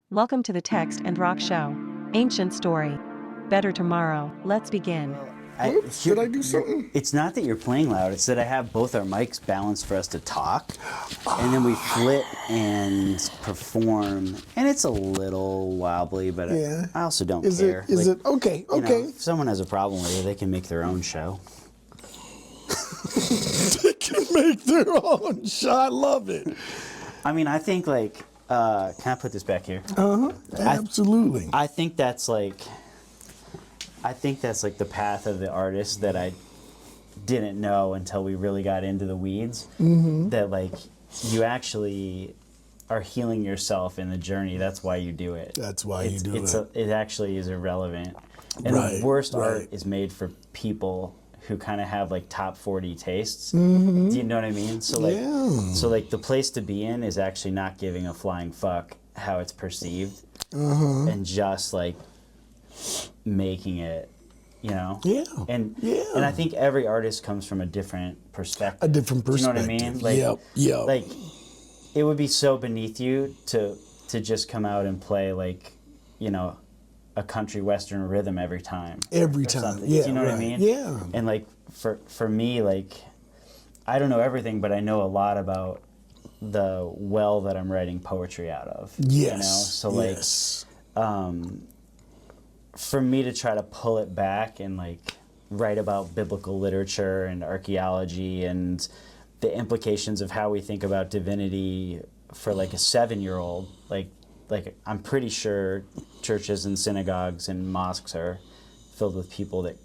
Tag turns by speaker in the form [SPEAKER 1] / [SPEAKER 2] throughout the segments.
[SPEAKER 1] Welcome to the Text and Rock Show. Ancient story. Better tomorrow. Let's begin.
[SPEAKER 2] Whoops, did I do something?
[SPEAKER 3] It's not that you're playing loud, it's that I have both our mics balanced for us to talk, and then we flip and perform, and it's a little wobbly, but
[SPEAKER 2] Yeah.
[SPEAKER 3] I also don't
[SPEAKER 2] Is
[SPEAKER 3] care.
[SPEAKER 2] it okay?
[SPEAKER 3] You know,
[SPEAKER 2] Okay.
[SPEAKER 3] if someone has a problem with it, they can make their own show.
[SPEAKER 2] They can make their own shot. I love it.
[SPEAKER 3] I mean, I think like, can I put this back here?
[SPEAKER 2] Absolutely.
[SPEAKER 3] I think that's like the path of the artist that I didn't know until we really got into the weeds. Mm-hmm. That like you actually are healing yourself in the journey. That's why you do it.
[SPEAKER 2] That's why you do it.
[SPEAKER 3] It actually is irrelevant. And
[SPEAKER 2] Right,
[SPEAKER 3] the worst
[SPEAKER 2] right.
[SPEAKER 3] art is made for people who kind of have like top 40 tastes.
[SPEAKER 2] Mm-hmm.
[SPEAKER 3] Do you know what I mean? So like,
[SPEAKER 2] Yeah.
[SPEAKER 3] so like the place to be in is actually not giving a flying fuck how it's perceived, and just like making it, you know.
[SPEAKER 2] Yeah.
[SPEAKER 3] And
[SPEAKER 2] Yeah.
[SPEAKER 3] and I think every artist comes from a different perspective.
[SPEAKER 2] A different
[SPEAKER 3] Do you know what I
[SPEAKER 2] perspective.
[SPEAKER 3] mean? Like,
[SPEAKER 2] Yep.
[SPEAKER 3] Like, it would be so beneath you to just come out and play like, you know, a country western rhythm every time.
[SPEAKER 2] Every
[SPEAKER 3] or
[SPEAKER 2] time.
[SPEAKER 3] something.
[SPEAKER 2] Yeah.
[SPEAKER 3] Do you know what I
[SPEAKER 2] right.
[SPEAKER 3] mean?
[SPEAKER 2] Yeah.
[SPEAKER 3] And like for me, like I don't know everything, but I know a lot about the well that I'm writing poetry out of.
[SPEAKER 2] Yes.
[SPEAKER 3] You know? So like
[SPEAKER 2] yes.
[SPEAKER 3] for me to try to pull it back and like write about biblical literature and archaeology and the implications of how we think about divinity for like a 7-year-old, like I'm pretty sure churches and synagogues and mosques are filled with people that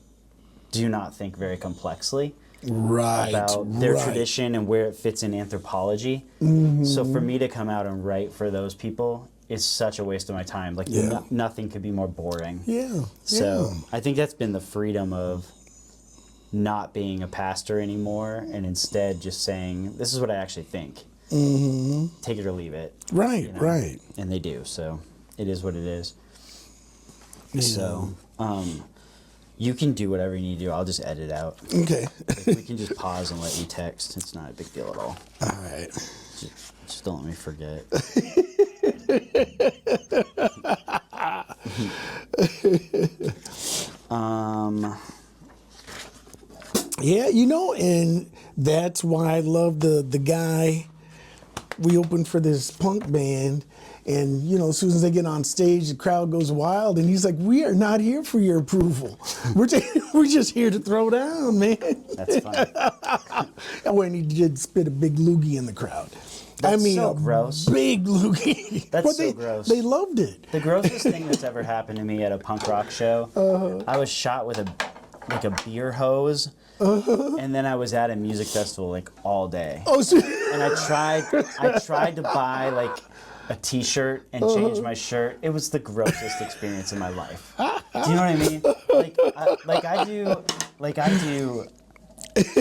[SPEAKER 3] do not think very complexly
[SPEAKER 2] Right.
[SPEAKER 3] about their
[SPEAKER 2] right.
[SPEAKER 3] tradition and where it fits in anthropology.
[SPEAKER 2] Mm-hmm.
[SPEAKER 3] So for me to come out and write for those people is such a waste of my time. Like
[SPEAKER 2] Yeah.
[SPEAKER 3] nothing could be more boring.
[SPEAKER 2] Yeah.
[SPEAKER 3] So
[SPEAKER 2] yeah.
[SPEAKER 3] I think that's been the freedom of not being a pastor anymore and instead just saying, this is what I actually think. Mm-hmm. Take it or leave it.
[SPEAKER 2] Right.
[SPEAKER 3] You know?
[SPEAKER 2] Right.
[SPEAKER 3] And they do. So it is what it is.
[SPEAKER 2] Yeah.
[SPEAKER 3] So you can do whatever you need to do. I'll just edit out.
[SPEAKER 2] Okay.
[SPEAKER 3] We can just pause and let you text. It's not a big deal at all.
[SPEAKER 2] All right.
[SPEAKER 3] Just don't let me forget.
[SPEAKER 2] Yeah, you know, and that's why I love the guy. We opened for this punk band, and you know, as soon as they get on stage, the crowd goes wild, and he's like, "We are not here for your approval. We're just here to throw down, man."
[SPEAKER 3] That's fun.
[SPEAKER 2] And when he did spit a big loogie in the crowd. I
[SPEAKER 3] That's
[SPEAKER 2] mean,
[SPEAKER 3] so
[SPEAKER 2] a
[SPEAKER 3] gross.
[SPEAKER 2] big loogie.
[SPEAKER 3] That's
[SPEAKER 2] But
[SPEAKER 3] so gross.
[SPEAKER 2] They loved it.
[SPEAKER 3] The grossest thing that's ever happened to me at a punk rock show, I was shot with a beer hose, and then I was at a music festival like all day.
[SPEAKER 2] Oh, so,
[SPEAKER 3] And I tried to buy like a T-shirt and change my shirt. It was the grossest experience in my life. Do you know what I mean? I do.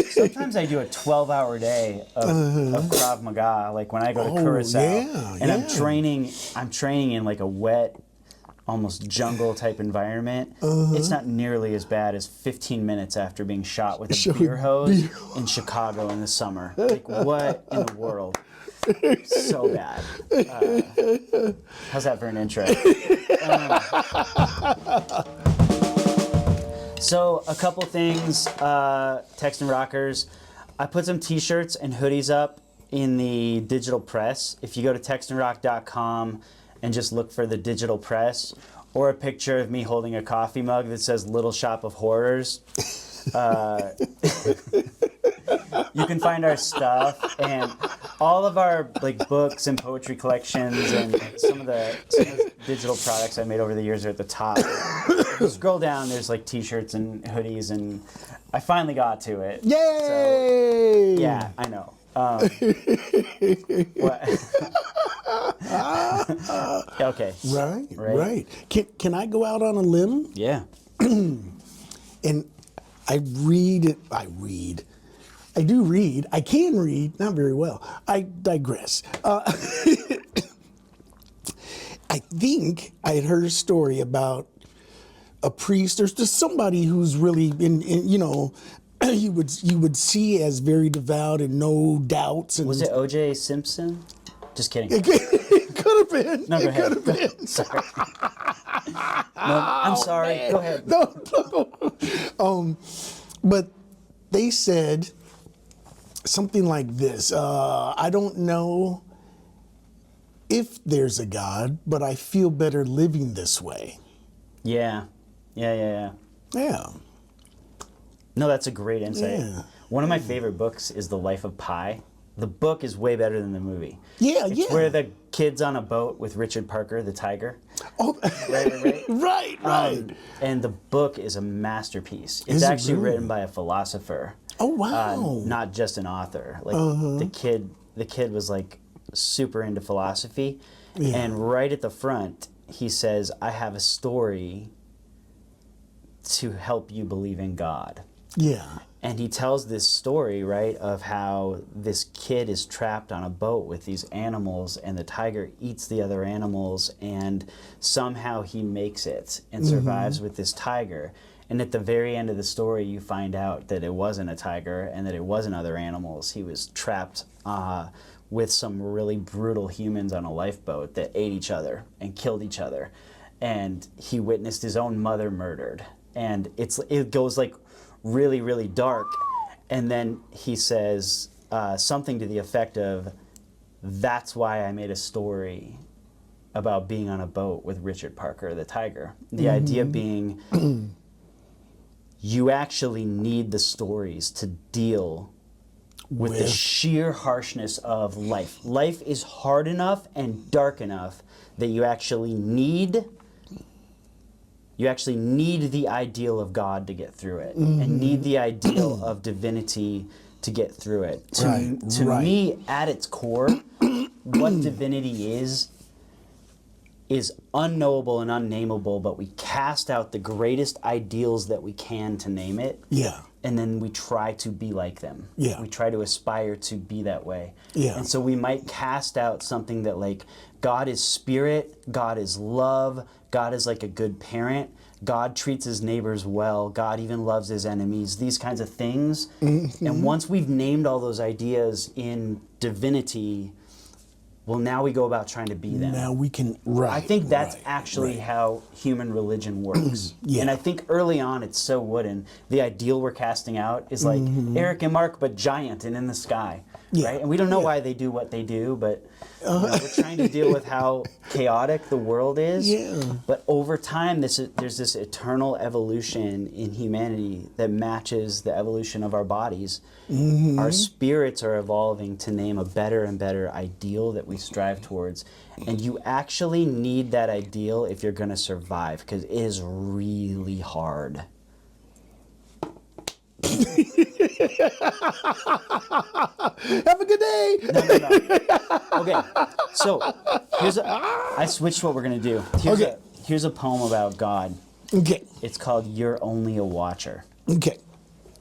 [SPEAKER 3] Sometimes I do a 12-hour day of Krav Maga. Like when I go to Curacao,
[SPEAKER 2] yeah,
[SPEAKER 3] and
[SPEAKER 2] yeah.
[SPEAKER 3] I'm training in like a wet, almost jungle type environment. It's not nearly as bad as 15 minutes after being shot with a beer hose in Chicago in the summer. Like what in the world? So bad. How's that for an intro? So a couple things, Text and Rockers. I put some t-shirts and hoodies up in the digital press. If you go to textandrock.com and just look for the digital press, or a picture of me holding a coffee mug that says Little Shop of Horrors, you can find our stuff and all of our like books and poetry collections and some of the digital products I made over the years are at the top. You scroll down, there's like t-shirts and hoodies, and I finally got to it.
[SPEAKER 2] yay!
[SPEAKER 3] So, yeah, I know. Okay.
[SPEAKER 2] Right. Can I go out on a limb?
[SPEAKER 3] Yeah.
[SPEAKER 2] And I do read. I can read, not very well. I digress. I think I had heard a story about a priest or just somebody who's really in you know, you would see as very devout and no doubts. And
[SPEAKER 3] Was it O.J. Simpson? Just kidding.
[SPEAKER 2] It could have been.
[SPEAKER 3] No, go
[SPEAKER 2] It
[SPEAKER 3] ahead.
[SPEAKER 2] could have been.
[SPEAKER 3] Sorry. No, I'm sorry.
[SPEAKER 2] Man.
[SPEAKER 3] Go ahead.
[SPEAKER 2] No. But they said something like this. I don't know if there's a God, but I feel better living this way.
[SPEAKER 3] Yeah.
[SPEAKER 2] Yeah.
[SPEAKER 3] No, that's a great insight.
[SPEAKER 2] Yeah.
[SPEAKER 3] One of my favorite books is The Life of Pi. The book is way better than the movie.
[SPEAKER 2] Yeah,
[SPEAKER 3] It's where the kid's on a boat with Richard Parker, the tiger.
[SPEAKER 2] Oh, right.
[SPEAKER 3] And the book is a masterpiece. It's
[SPEAKER 2] Is it
[SPEAKER 3] actually
[SPEAKER 2] really?
[SPEAKER 3] written by a philosopher.
[SPEAKER 2] Oh, wow.
[SPEAKER 3] Not just an author. Like the kid was like super into philosophy.
[SPEAKER 2] Yeah.
[SPEAKER 3] And right at the front, he says, I have a story to help you believe in God.
[SPEAKER 2] Yeah.
[SPEAKER 3] And he tells this story, right, of how this kid is trapped on a boat with these animals, and the tiger eats the other animals, and somehow he makes it and survives with this tiger. And at the very end of the story, you find out that it wasn't a tiger and that it wasn't other animals. He was trapped with some really brutal humans on a lifeboat that ate each other and killed each other. And he witnessed his own mother murdered. And it goes like really, really dark. And then he says something to the effect of, that's why I made a story about being on a boat with Richard Parker, the tiger. The idea being, you actually need the stories to deal with the sheer harshness of life. Life is hard enough and dark enough that you actually need the ideal of God to get through it, and need the ideal of divinity to get through it. To me, at its core, what divinity is unknowable and unnameable, but we cast out the greatest ideals that we can to name it.
[SPEAKER 2] Yeah.
[SPEAKER 3] And then we try to be like them.
[SPEAKER 2] Yeah.
[SPEAKER 3] We try to aspire to be that way.
[SPEAKER 2] Yeah.
[SPEAKER 3] And so we might cast out something that, like, God is spirit, God is love, God is like a good parent, God treats his neighbors well, God even loves his enemies, these kinds of things. And once we've named all those ideas in divinity, well, now we go about trying to be them.
[SPEAKER 2] Now we can,
[SPEAKER 3] I think that's actually how human religion works.
[SPEAKER 2] Yeah.
[SPEAKER 3] And I think early on it's so wooden. The ideal we're casting out is like Eric and Mark, but giant and in the sky.
[SPEAKER 2] Yeah.
[SPEAKER 3] Right? And we don't know why they do what they do, but you know, we're trying to deal with how chaotic the world is.
[SPEAKER 2] Yeah.
[SPEAKER 3] But over time, there's this eternal evolution in humanity that matches the evolution of our bodies. Our spirits are evolving to name a better and better ideal that we strive towards. And you actually need that ideal if you're going to survive, because it is really hard.
[SPEAKER 2] Have a good day.
[SPEAKER 3] No. Okay, so I switched what we're going to do. Here's a poem about God.
[SPEAKER 2] Okay.
[SPEAKER 3] It's called You're Only a Watcher.
[SPEAKER 2] Okay.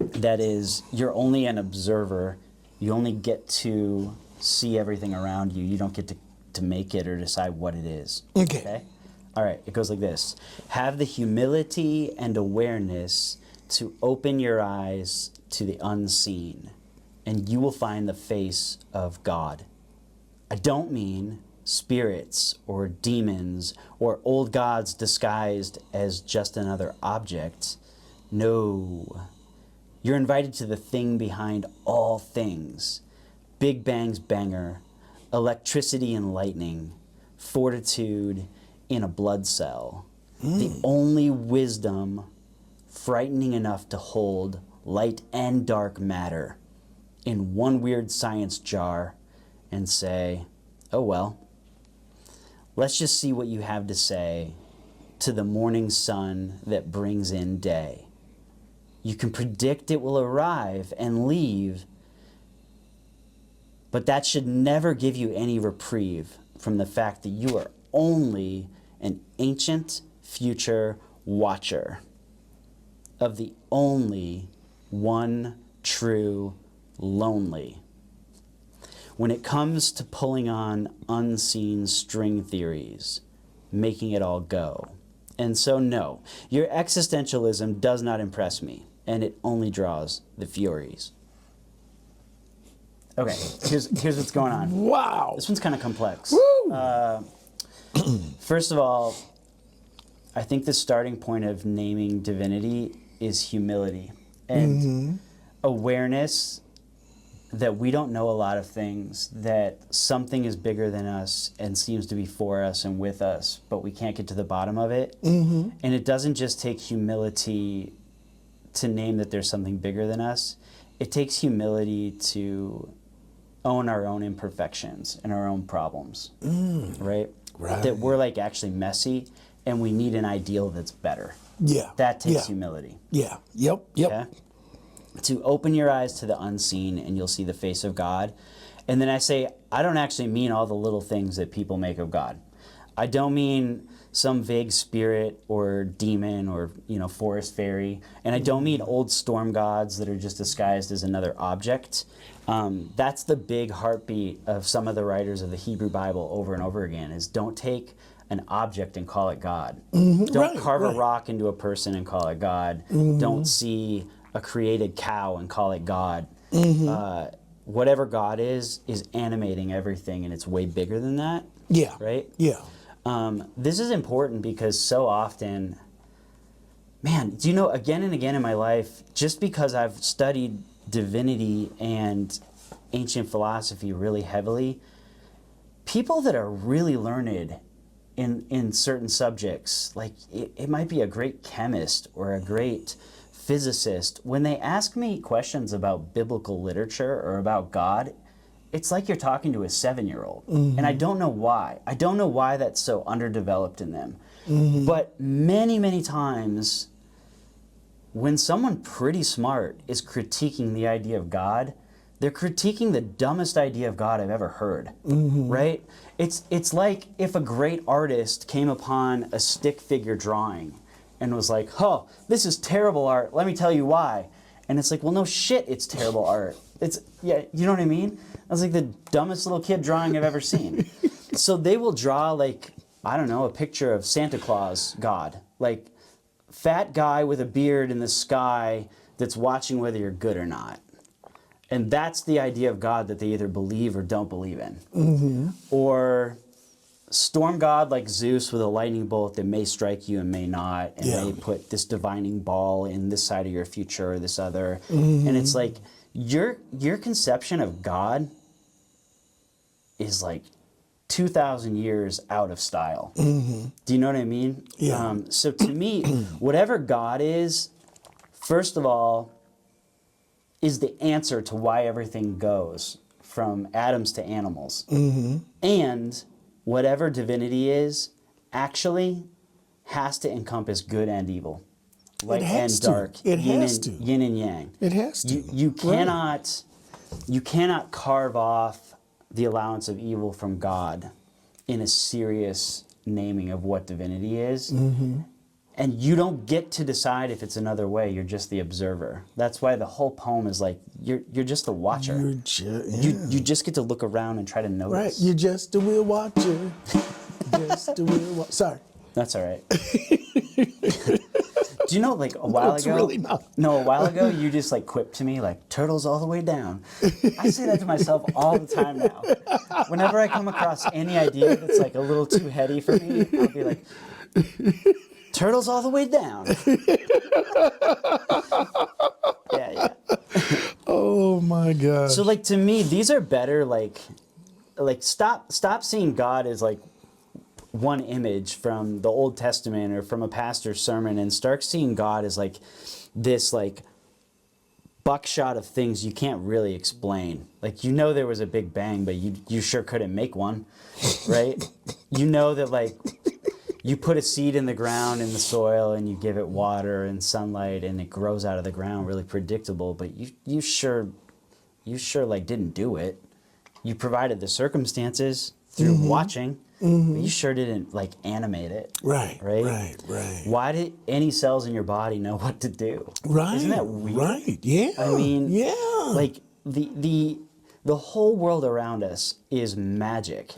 [SPEAKER 3] That is, you're only an observer. You only get to see everything around you. You don't get to make it or decide what it is.
[SPEAKER 2] Okay.
[SPEAKER 3] All right, it goes like this. Have the humility and awareness to open your eyes to the unseen, and you will find the face of God. I don't mean spirits or demons or old gods disguised as just another object. No. You're invited to the thing behind all things. Big Bang's banger, electricity and lightning, fortitude in a blood cell. The only wisdom frightening enough to hold light and dark matter in one weird science jar and say, oh well, let's just see what you have to say to the morning sun that brings in day. You can predict it will arrive and leave, but that should never give you any reprieve from the fact that you are only an ancient future watcher of the only one true lonely. When it comes to pulling on unseen string theories, making it all go. And so no, your existentialism does not impress me, and it only draws the furies. Okay, here's what's going on.
[SPEAKER 2] Wow.
[SPEAKER 3] This one's kind of complex.
[SPEAKER 2] Woo!
[SPEAKER 3] First of all, I think the starting point of naming divinity is humility and awareness that we don't know a lot of things, that something is bigger than us and seems to be for us and with us, but we can't get to the bottom of it. And it doesn't just take humility to name that there's something bigger than us. It takes humility to own our own imperfections and our own problems, right? That we're like actually messy and we need an ideal that's better.
[SPEAKER 2] Yeah.
[SPEAKER 3] That takes humility.
[SPEAKER 2] Yeah. Yep. Yep.
[SPEAKER 3] Okay? To open your eyes to the unseen and you'll see the face of God. And then I say, I don't actually mean all the little things that people make of God. I don't mean some vague spirit or demon or, forest fairy. And I don't mean old storm gods that are just disguised as another object. That's the big heartbeat of some of the writers of the Hebrew Bible over and over again, is don't take an object and call it God. Don't carve a rock into a person and call it God. Don't see a created cow and call it God. Whatever God is animating everything, and it's way bigger than that.
[SPEAKER 2] Yeah.
[SPEAKER 3] Right?
[SPEAKER 2] Yeah.
[SPEAKER 3] This is important because so often, man, do you know, again and again in my life, just because I've studied divinity and ancient philosophy really heavily, people that are really learned in certain subjects, like it might be a great chemist or a great physicist, when they ask me questions about biblical literature or about God, it's like you're talking to a 7-year-old. And I don't know why. I don't know why that's so underdeveloped in them. But many, many times, when someone pretty smart is critiquing the idea of God, they're critiquing the dumbest idea of God I've ever heard, right? It's like if a great artist came upon a stick figure drawing and was like, oh, this is terrible art, let me tell you why. And it's like, well, no shit, it's terrible art. Yeah, you know what I mean? That's like the dumbest little kid drawing I've ever seen. So they will draw, like, I don't know, a picture of Santa Claus God, like fat guy with a beard in the sky that's watching whether you're good or not. And that's the idea of God that they either believe or don't believe in. Or storm god like Zeus with a lightning bolt that may strike you and may not, and may put this divining ball in this side of your future or this other. And it's like, your conception of God is like 2,000 years out of style. Do you know what I mean?
[SPEAKER 2] Yeah.
[SPEAKER 3] So to me, whatever God is, first of all, is the answer to why everything goes from atoms to animals. And whatever divinity is, actually has to encompass good and evil, light and dark, yin and yang.
[SPEAKER 2] It has to.
[SPEAKER 3] You cannot carve off the allowance of evil from God in a serious naming of what divinity is. And you don't get to decide if it's another way. You're just the observer. That's why the whole poem is like, you're just the watcher. You just get to look around and try to notice.
[SPEAKER 2] Right, you're just a wheel watcher. Just a wheel watcher. Sorry.
[SPEAKER 3] That's all right. Do you know, like a while ago?
[SPEAKER 2] Really not.
[SPEAKER 3] No, a while ago, you just like quipped to me like, turtles all the way down. I say that to myself all the time now. Whenever I come across any idea that's like a little too heady for me, I'll be like, turtles all the way down. Yeah.
[SPEAKER 2] Oh my God.
[SPEAKER 3] So like to me, these are better. Like stop seeing God as like one image from the Old Testament or from a pastor's sermon, and start seeing God as like this like buckshot of things you can't really explain. Like, there was a Big Bang, but you sure couldn't make one, right? That like you put a seed in the ground in the soil and you give it water and sunlight and it grows out of the ground really predictable, but you sure like didn't do it. You provided the circumstances through watching, but you sure didn't like animate it. Right. Why did any cells in your body know what to do?
[SPEAKER 2] Right.
[SPEAKER 3] Isn't that weird?
[SPEAKER 2] Right. Yeah.
[SPEAKER 3] I mean, like the whole world around us is magic,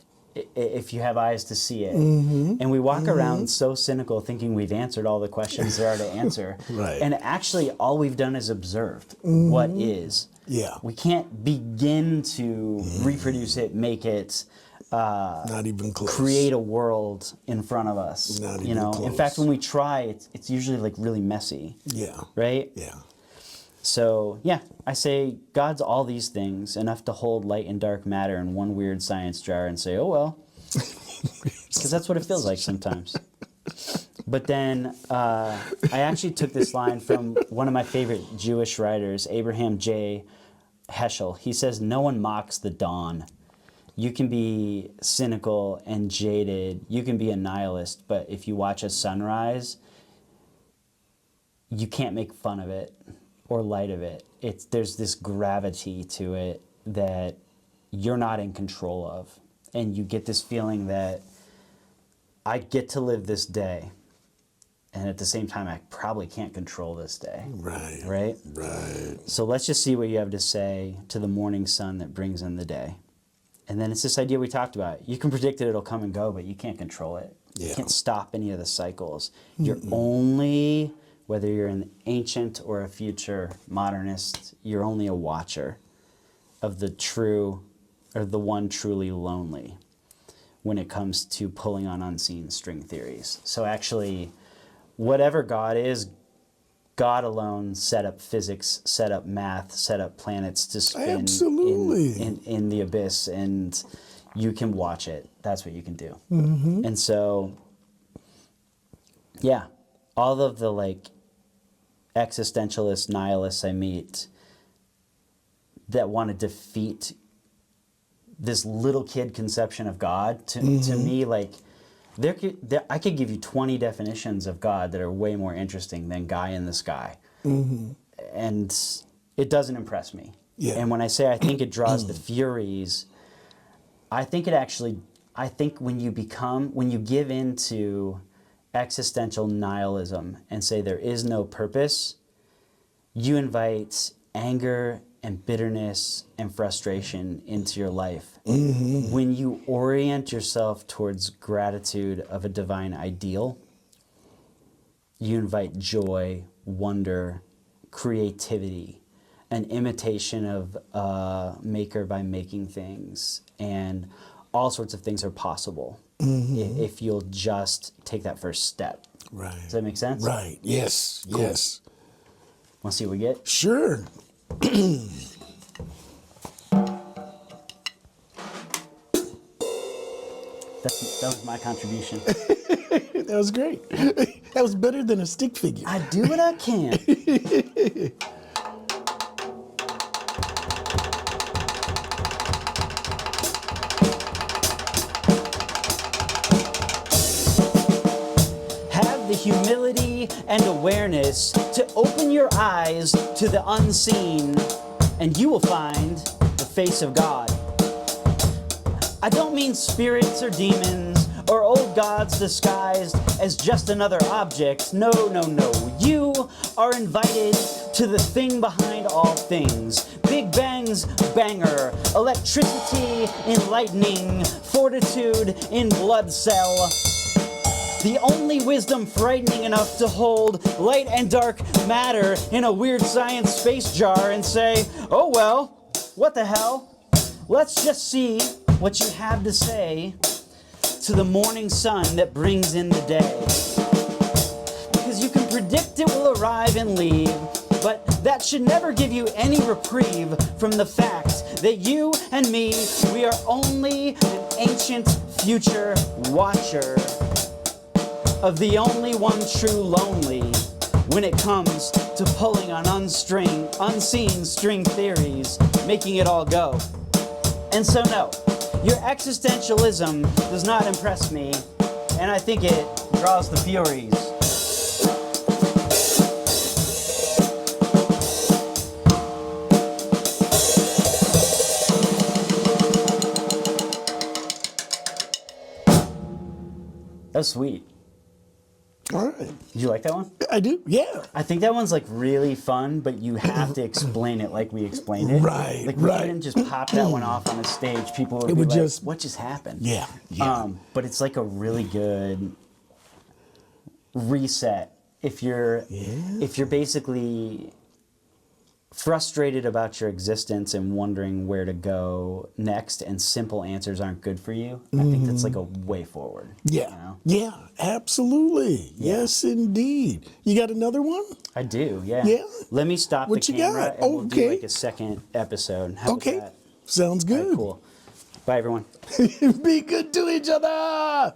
[SPEAKER 3] if you have eyes to see it. And we walk around so cynical thinking we've answered all the questions there are to answer. And actually all we've done is observed what is. We can't begin to reproduce it, make it,
[SPEAKER 2] not even close.
[SPEAKER 3] create a world in front of us.
[SPEAKER 2] Not
[SPEAKER 3] you
[SPEAKER 2] even
[SPEAKER 3] know,
[SPEAKER 2] close.
[SPEAKER 3] in fact, when we try, it's usually like really messy.
[SPEAKER 2] Yeah.
[SPEAKER 3] Right?
[SPEAKER 2] Yeah.
[SPEAKER 3] So, yeah, I say God's all these things, enough to hold light and dark matter in one weird science jar and say, oh, well. Because that's what it feels like sometimes. But then I actually took this line from one of my favorite Jewish writers, Abraham J. Heschel. He says, no one mocks the dawn. You can be cynical and jaded. You can be a nihilist. But if you watch a sunrise, you can't make fun of it or light of it. There's this gravity to it that you're not in control of. And you get this feeling that I get to live this day. And at the same time, I probably can't control this day.
[SPEAKER 2] Right.
[SPEAKER 3] Right?
[SPEAKER 2] Right.
[SPEAKER 3] So let's just see what you have to say to the morning sun that brings in the day. And then it's this idea we talked about. You can predict that it'll come and go, but you can't control it.
[SPEAKER 2] Yeah.
[SPEAKER 3] You can't stop any of the cycles. You're only, whether you're an ancient or a future modernist, you're only a watcher of the true, or the one truly lonely when it comes to pulling on unseen string theories. So actually, whatever God is, God alone set up physics, set up math, set up planets to spin
[SPEAKER 2] Absolutely.
[SPEAKER 3] in the abyss, and you can watch it. That's what you can do. And so, yeah, all of the like existentialist nihilists I meet that want to defeat this little kid conception of God, to me, like, I could give you 20 definitions of God that are way more interesting than guy in the sky. And it doesn't impress me.
[SPEAKER 2] Yeah.
[SPEAKER 3] And when I say I think it draws the Furies, I think when you give into existential nihilism and say there is no purpose, you invite anger and bitterness and frustration into your life. When you orient yourself towards gratitude of a divine ideal, you invite joy, wonder, creativity, an imitation of a maker by making things, and all sorts of things are possible if you'll just take that first step.
[SPEAKER 2] Right.
[SPEAKER 3] Does that make sense?
[SPEAKER 2] Right. Yes.
[SPEAKER 3] Cool.
[SPEAKER 2] Yes.
[SPEAKER 3] Want to see what we get?
[SPEAKER 2] Sure.
[SPEAKER 3] That was my contribution.
[SPEAKER 2] That was great. That was better than a stick figure.
[SPEAKER 3] I do what I can. Have the humility and awareness to open your eyes to the unseen, and you will find the face of God. I don't mean spirits or demons or old gods disguised as just another object. No, no, no. You are invited to the thing behind all things. Big Bang's banger, electricity in lightning, fortitude in blood cell. The only wisdom frightening enough to hold light and dark matter in a weird science space jar and say, oh well, what the hell? Let's just see what you have to say to the morning sun that brings in the day. Because you can predict it will arrive and leave, but that should never give you any reprieve from the fact that you and me, we are only an ancient future watcher of the only one true lonely when it comes to pulling on unseen string theories, making it all go. And so no, your existentialism does not impress me, and I think it draws the Furies. That was sweet.
[SPEAKER 2] All right.
[SPEAKER 3] Did you like that one?
[SPEAKER 2] I do. Yeah.
[SPEAKER 3] I think that one's like really fun, but you have to explain it like we explained it.
[SPEAKER 2] Right,
[SPEAKER 3] Like we
[SPEAKER 2] right.
[SPEAKER 3] couldn't just pop that one off on a stage. People would be
[SPEAKER 2] would
[SPEAKER 3] like,
[SPEAKER 2] just-
[SPEAKER 3] what just happened?
[SPEAKER 2] Yeah. Yeah.
[SPEAKER 3] But it's like a really good reset if you're basically frustrated about your existence and wondering where to go next, and simple answers aren't good for you, I think that's like a way forward.
[SPEAKER 2] Yeah.
[SPEAKER 3] You know?
[SPEAKER 2] Yeah, absolutely.
[SPEAKER 3] Yeah.
[SPEAKER 2] Yes, indeed. You got another one?
[SPEAKER 3] I do, yeah.
[SPEAKER 2] Yeah?
[SPEAKER 3] Let me stop
[SPEAKER 2] What
[SPEAKER 3] the
[SPEAKER 2] you
[SPEAKER 3] camera
[SPEAKER 2] got?
[SPEAKER 3] and we'll do
[SPEAKER 2] Okay.
[SPEAKER 3] like a second episode. How
[SPEAKER 2] Okay.
[SPEAKER 3] about
[SPEAKER 2] Sounds
[SPEAKER 3] that? All
[SPEAKER 2] good.
[SPEAKER 3] right, cool. Bye, everyone.
[SPEAKER 2] Be good to each other.